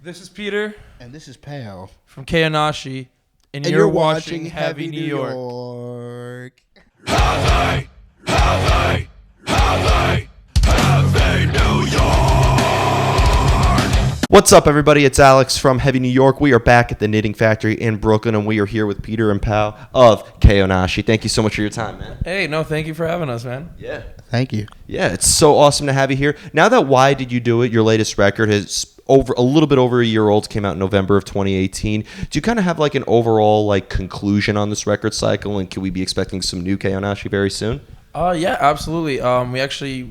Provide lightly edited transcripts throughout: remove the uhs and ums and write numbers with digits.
This is Peter And this is Pao. from Kaonashi, and you're watching Heavy New York. Heavy New York. What's up, everybody? It's Alex from Heavy New York. We are back at the Knitting Factory in Brooklyn, and we are here with Peter and Pao of Kaonashi. Thank you so much for your time, man. Hey, no, thank you for having us, man. Yeah. Thank you. Yeah, it's so awesome to have you here. Now that Why Did You Do It, your latest record, is a little bit over a year old, came out in November of 2018. Do you kind of have like an overall like conclusion on this record cycle, and can we be expecting some new Kaonashi very soon? Yeah, absolutely. We actually,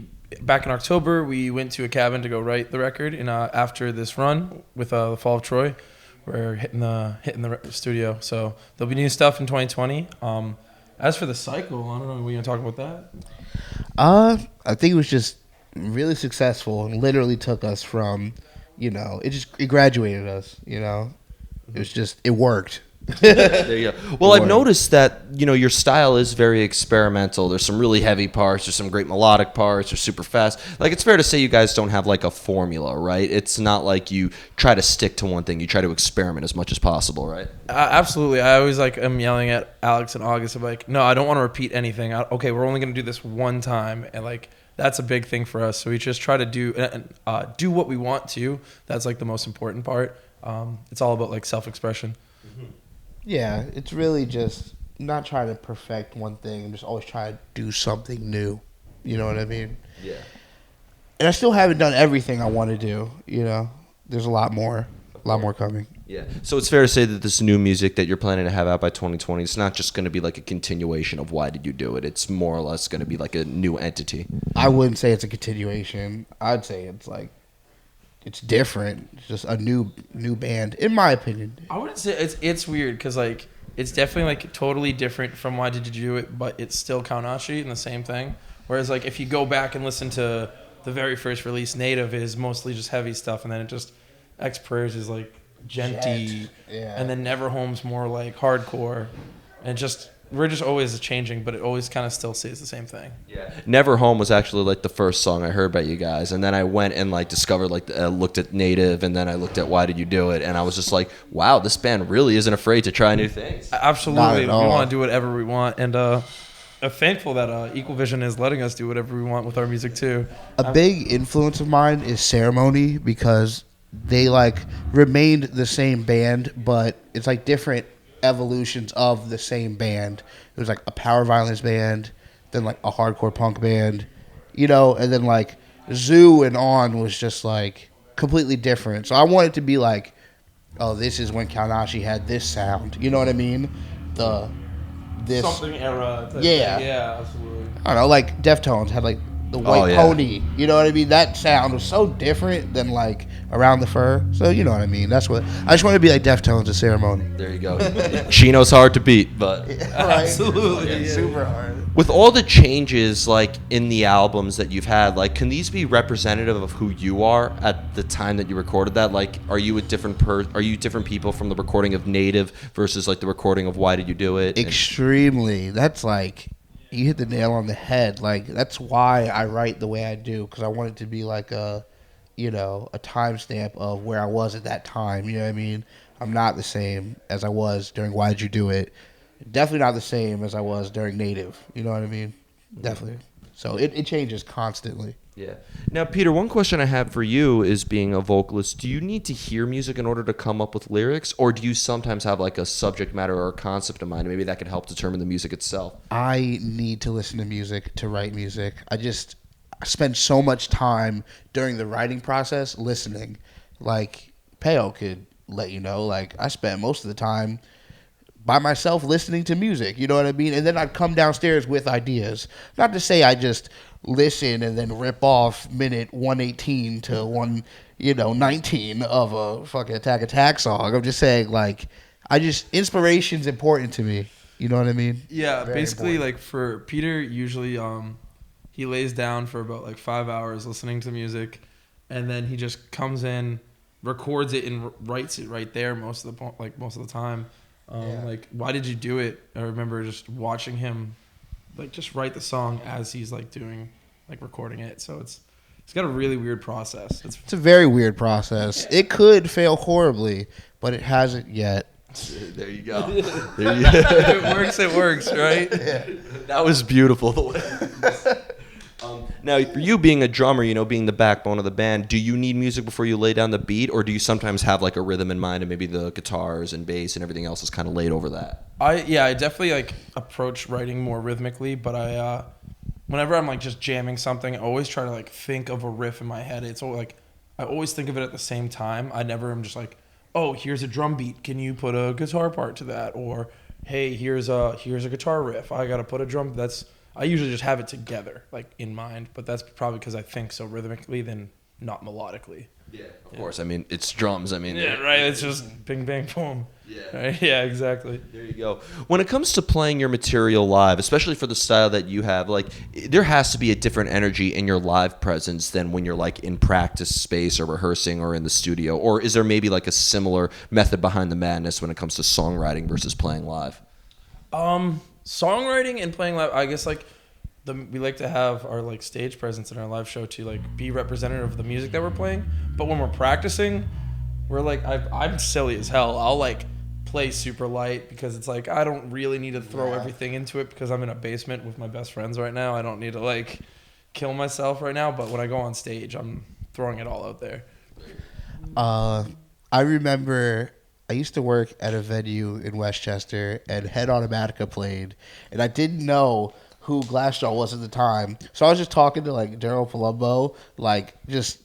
back in October, we went to a cabin to go write the record, and after this run with the Fall of Troy, we're hitting the studio. So there'll be new stuff in 2020. As for the cycle, I don't know. We gonna talk about that? I think it was just really successful and literally took us from, it graduated us, It was just, it worked. There you go. Well, I've noticed that, your style is very experimental. There's some really heavy parts. There's some great melodic parts. They're super fast. Like, it's fair to say you guys don't have, like, a formula, right? It's not like you try to stick to one thing. You try to experiment as much as possible, right? Absolutely. I always, am yelling at Alex and August. I'm like, no, I don't want to repeat anything. Okay, we're only going to do this one time. And, that's a big thing for us. So we just try to do what we want to. That's, the most important part. It's all about, self-expression. Mm-hmm. Yeah, it's really just not trying to perfect one thing. I'm just always trying to do something new. You know what I mean? Yeah. And I still haven't done everything I want to do, There's a lot more coming. Yeah. So it's fair to say that this new music that you're planning to have out by 2020, it's not just going to be like a continuation of Why Did You Do It? It's more or less going to be like a new entity. I wouldn't say it's a continuation. I'd say it's different. It's just a new band, in my opinion. I wouldn't say it's weird because it's definitely totally different from Why Did You Do It, but it's still Kaonashi and the same thing. Whereas if you go back and listen to the very first release, Native is mostly just heavy stuff, and then it just X Prayers is genty, yeah. And then Never Home's more hardcore, and we're just always changing, but it always kind of still stays the same thing. Yeah. Never Home was actually the first song I heard by you guys, and then I went and discovered looked at Native, and then I looked at Why Did You Do It, and I was just like, wow, this band really isn't afraid to try new things. Absolutely, we want to do whatever we want, and I'm thankful that Equal Vision is letting us do whatever we want with our music too. A big influence of mine is Ceremony, because they remained the same band, but it's different evolutions of the same band. It was a power violence band, then a hardcore punk band, and then Zoo and On was just completely different. So I want it to be oh, this is when Kaonashi had this sound. You know what I mean? This something era. Yeah, absolutely. I don't know, Deftones had the White Pony. You know what I mean? That sound was so different than Around the Fur. So you know what I mean? That's what I just want to be like Deftones at Ceremony. There you go. Chino's hard to beat, but Right? Absolutely, Yeah. Super hard. with all the changes in the albums that you've had, can these be representative of who you are at the time that you recorded that? Are you a different are you different people from the recording of Native versus the recording of Why Did You Do It? Extremely. That's you hit the nail on the head. That's why I write the way I do, because I want it to be a timestamp of where I was at that time. You know what I mean? I'm not the same as I was during Why Did You Do It? Definitely not the same as I was during Native. You know what I mean? Definitely. So it changes constantly. Yeah. Now, Peter, one question I have for you is, being a vocalist, do you need to hear music in order to come up with lyrics, or do you sometimes have a subject matter or a concept in mind? Maybe that could help determine the music itself. I need to listen to music to write music. I spend so much time during the writing process listening. Pao could let you know, I spent most of the time by myself listening to music, you know what I mean? And then I'd come downstairs with ideas. Not to say I just listen and then rip off minute 118 to 119 of a fucking Attack song. I'm just saying, inspiration's important to me. You know what I mean? Yeah, Very basically, important. for Peter, usually he lays down for about 5 hours listening to music, and then he just comes in, records it, and writes it right there most of the time. Why Did You Do It? I remember just watching him just write the song as he's doing recording it. So He's got a really weird process. It's a very weird process. It could fail horribly, but it hasn't yet. There you go. There you go. It works, right? Yeah. That was beautiful. Now, for you being a drummer, being the backbone of the band, do you need music before you lay down the beat, or do you sometimes have like a rhythm in mind and maybe the guitars and bass and everything else is kind of laid over that? I definitely like approach writing more rhythmically, but whenever I'm like just jamming something, I always try to like think of a riff in my head. It's all like I always think of it at the same time. I never am just like, oh, here's a drum beat. Can you put a guitar part to that? Or hey, here's a guitar riff. I gotta put a drum. I usually just have it together, like in mind. But that's probably because I think so rhythmically than not melodically. Yeah, of course. I mean, it's drums. Yeah, right. It's just bing, bang, boom. Yeah. Right? Yeah, exactly. There you go. When it comes to playing your material live, especially for the style that you have, like there has to be a different energy in your live presence than when you're like in practice space or rehearsing or in the studio. Or is there maybe like a similar method behind the madness when it comes to songwriting versus playing live? Songwriting and playing live, I guess like we like to have our like stage presence in our live show to like be representative of the music that we're playing. But when we're practicing, we're like I'm silly as hell. I'll like play super light because it's like I don't really need to throw everything into it because I'm in a basement with my best friends right now. I don't need to like kill myself right now. But when I go on stage, I'm throwing it all out there. I remember I used to work at a venue in Westchester, and Head Automatica played, and I didn't know who Glassjaw was at the time. So I was just talking to like Daryl Palumbo, like just,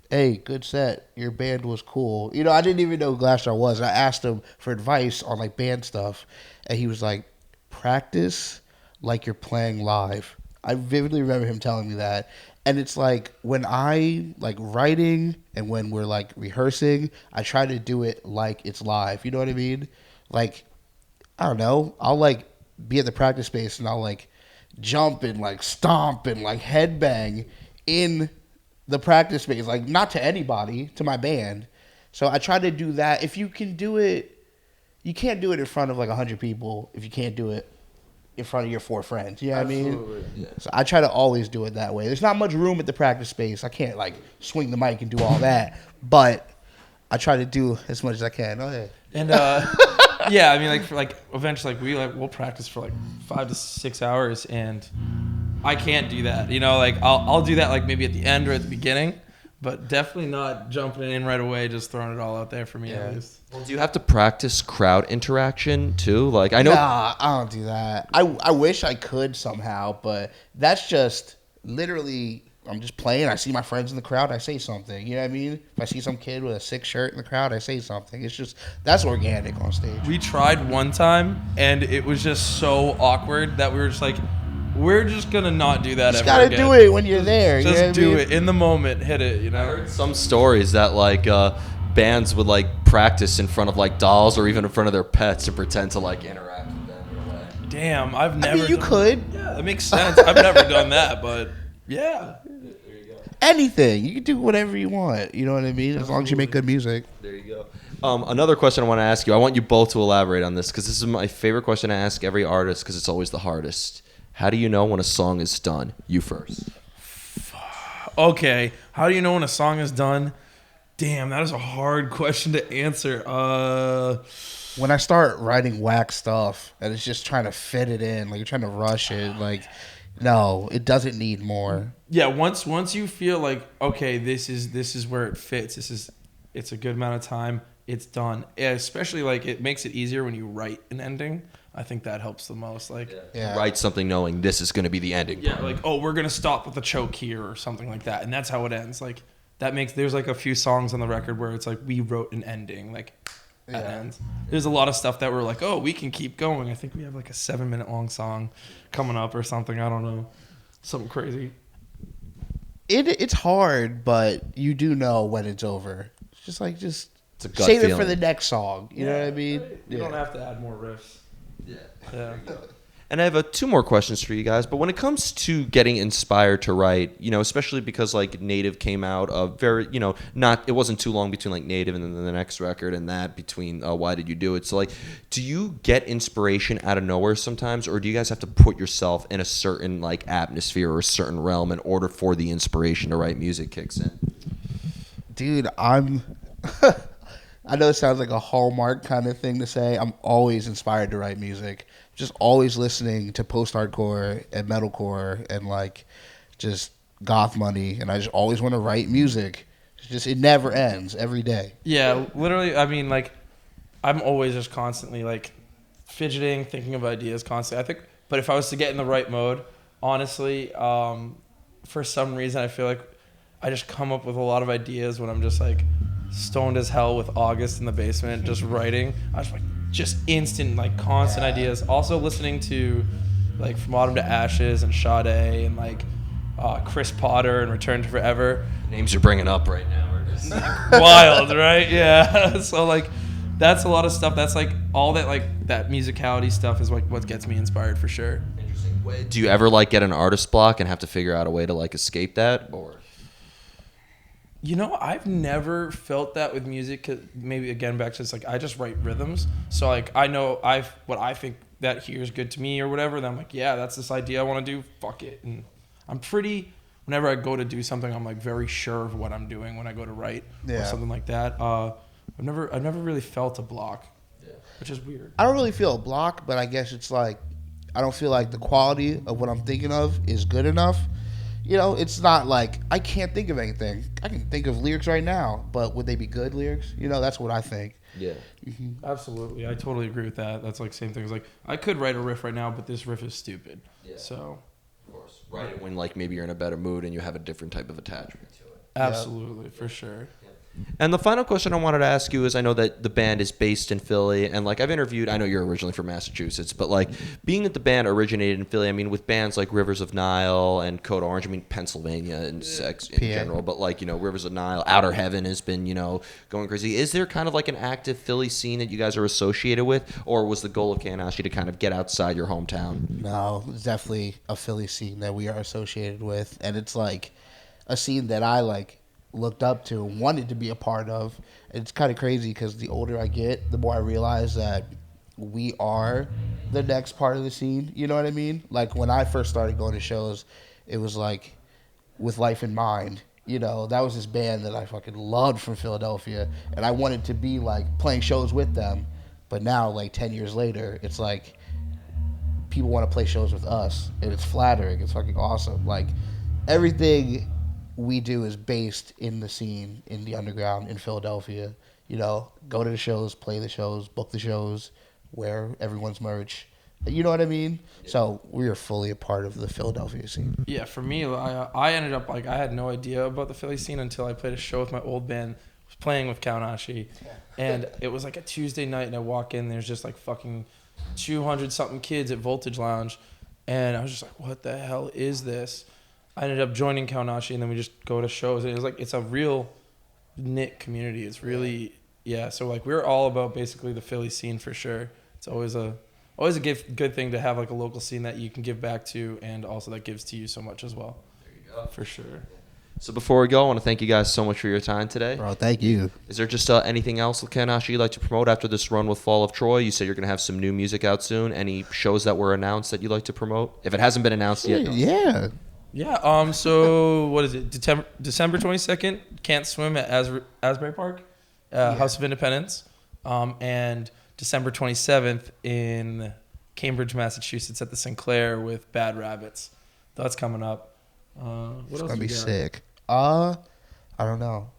hey, good set. Your band was cool. I didn't even know who Glassjaw was. And I asked him for advice on like band stuff, and he was like, practice like you're playing live. I vividly remember him telling me that. And it's like when I like writing and when we're like rehearsing, I try to do it like it's live. You know what I mean? Like, I don't know. I'll like be at the practice space and I'll like jump and like stomp and like headbang in the practice space. Like not to anybody, to my band. So I try to do that. If you can do it, you can't do it in front of like 100 people if you can't do it in front of your 4 friends. You know what I mean? Yeah. So I try to always do it that way. There's not much room at the practice space. I can't like swing the mic and do all that. But I try to do as much as I can. Oh, yeah. And yeah, I mean like for like eventually like we'll practice for like 5 to 6 hours and I can't do that. Like I'll do that like maybe at the end or at the beginning. But definitely not jumping in right away, just throwing it all out there for me at least. Well, do you have to practice crowd interaction too? Like I know. Nah, I don't do that. I wish I could somehow, but that's just literally I'm just playing. I see my friends in the crowd, I say something. You know what I mean? If I see some kid with a sick shirt in the crowd, I say something. It's just that's organic on stage. We tried one time and it was just so awkward that we were just like, we're just gonna not do that You just ever gotta again. do it when you're there. Just you know what I do mean? it in the moment, hit it. I heard some stories that like bands would like practice in front of like dolls or even in front of their pets to pretend to like interact with them in a way. Damn, I've never. I mean, you done could. That. Yeah, that makes sense. I've never done that, but yeah. Anything. You can do whatever you want. You know what I mean? As long as you make good music. There you go. Another question I want to ask you. I want you both to elaborate on this because this is my favorite question to ask every artist because it's always the hardest. How do you know when a song is done? You first. Okay, how do you know when a song is done? Damn, that is a hard question to answer. When I start writing whack stuff and it's just trying to fit it in, like you're trying to rush it, like no, it doesn't need more. Yeah, once you feel like okay, this is where it fits. It's a good amount of time. It's done. Yeah, especially like it makes it easier when you write an ending. I think that helps the most. Like, Write something knowing this is going to be the ending. Yeah, like we're gonna stop with a choke here or something like that, and that's how it ends. Like that makes there's like a few songs on the record where it's like we wrote an ending, like that ends. There's a lot of stuff that we're like, oh, we can keep going. I think we have like a 7-minute long song coming up or something. I don't know, something crazy. It's hard, but you do know when it's over. It's just like It's a gut save it feeling. for the next song. You know what I mean? You don't have to add more riffs. Yeah. Yeah. And I have two more questions for you guys. But when it comes to getting inspired to write, especially because like Native came out of very, it wasn't too long between like Native and then the next record and that between Why Did You Do It? So like, do you get inspiration out of nowhere sometimes, or do you guys have to put yourself in a certain like atmosphere or a certain realm in order for the inspiration to write music kicks in? Dude, I know it sounds like a Hallmark kind of thing to say. I'm always inspired to write music. Just always listening to post-hardcore and metalcore and like just goth money, and I just always want to write music. It never ends every day. Yeah, literally. I mean, like, I'm always just constantly like fidgeting, thinking of ideas constantly. I think, but if I was to get in the right mode, honestly, for some reason, I feel like I just come up with a lot of ideas when I'm just like stoned as hell with August in the basement, just writing. I was like, just instant, like constant ideas. Also listening to like From Autumn to Ashes and Sade and like Chris Potter and Return to Forever. The names you're bringing up right now are just wild, right? Yeah. So like that's a lot of stuff. That's like all that, like that musicality stuff is like what gets me inspired for sure. Interesting. Do you ever like get an artist block and have to figure out a way to like escape that, or? I've never felt that with music. 'Cause maybe again back to this, like I just write rhythms, so like I know what I think that here is good to me or whatever. Then I'm like, yeah, that's this idea I want to do. Fuck it. And I'm pretty. Whenever I go to do something, I'm like very sure of what I'm doing when I go to write or something like that. I've never really felt a block, which is weird. I don't really feel a block, but I guess it's like I don't feel like the quality of what I'm thinking of is good enough. It's not like I can't think of anything. I can think of lyrics right now, but would they be good lyrics? That's what I think. Yeah. Mm-hmm. Absolutely. I totally agree with that. That's like same thing as like I could write a riff right now, but this riff is stupid. Yeah. So. Of course. Write it when like maybe you're in a better mood and you have a different type of attachment to it. Absolutely, for sure. And the final question I wanted to ask you is, I know that the band is based in Philly, and like I've interviewed, I know you're originally from Massachusetts, but like being that the band originated in Philly, I mean, with bands like Rivers of Nile and Code Orange, I mean, Pennsylvania and sex in general, but like, Rivers of Nile, Outer Heaven has been, going crazy. Is there kind of like an active Philly scene that you guys are associated with, or was the goal of Kaonashi to kind of get outside your hometown? No, it's definitely a Philly scene that we are associated with, and it's like a scene that I like looked up to and wanted to be a part of. It's kind of crazy because the older I get, the more I realize that we are the next part of the scene. You know what I mean? Like when I first started going to shows, it was like With Life in Mind. That was this band that I fucking loved from Philadelphia, and I wanted to be like playing shows with them. But now, like 10 years later, it's like people want to play shows with us, and it's flattering. It's fucking awesome. Like everything we do is based in the scene, in the underground, in Philadelphia. Go to the shows, play the shows, book the shows, wear everyone's merch. You know what I mean? Yeah. So we are fully a part of the Philadelphia scene. Yeah, for me, I ended up like I had no idea about the Philly scene until I played a show with my old band, was playing with Kaonashi, and it was like a Tuesday night, and I walk in, there's just like fucking 200 something kids at Voltage Lounge, and I was just like, what the hell is this? I ended up joining Kaonashi, and then we just go to shows. And it was like it's a real knit community. It's really So like we're all about basically the Philly scene for sure. It's always a good thing to have like a local scene that you can give back to, and also that gives to you so much as well. There you go. For sure. So before we go, I want to thank you guys so much for your time today. Bro, thank you. Is there just anything else, Kaonashi, you'd like to promote after this run with Fall of Troy? You said you're going to have some new music out soon. Any shows that were announced that you'd like to promote? If it hasn't been announced yet. Yeah. Yeah. So what is it? December 22nd. Can't Swim at Asbury Park, House of Independence, and December 27th in Cambridge, Massachusetts, at the Sinclair with Bad Rabbits. That's coming up. It's gonna be sick. I don't know.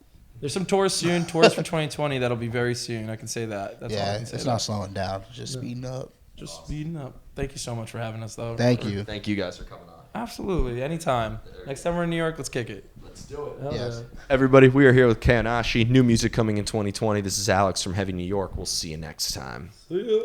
There's some tours soon. Tours for 2020 that'll be very soon. I can say that. That's all I can say. It's not slowing down. It's just speeding up. Just speeding up. Thank you so much for having us, though. Thank you. Thank you guys for coming on. Absolutely. Anytime. Next time we're in New York, let's kick it. Let's do it. Hell Yes. yeah. Everybody, we are here with Kaonashi. New music coming in 2020. This is Alex from Heavy New York. We'll see you next time. See ya.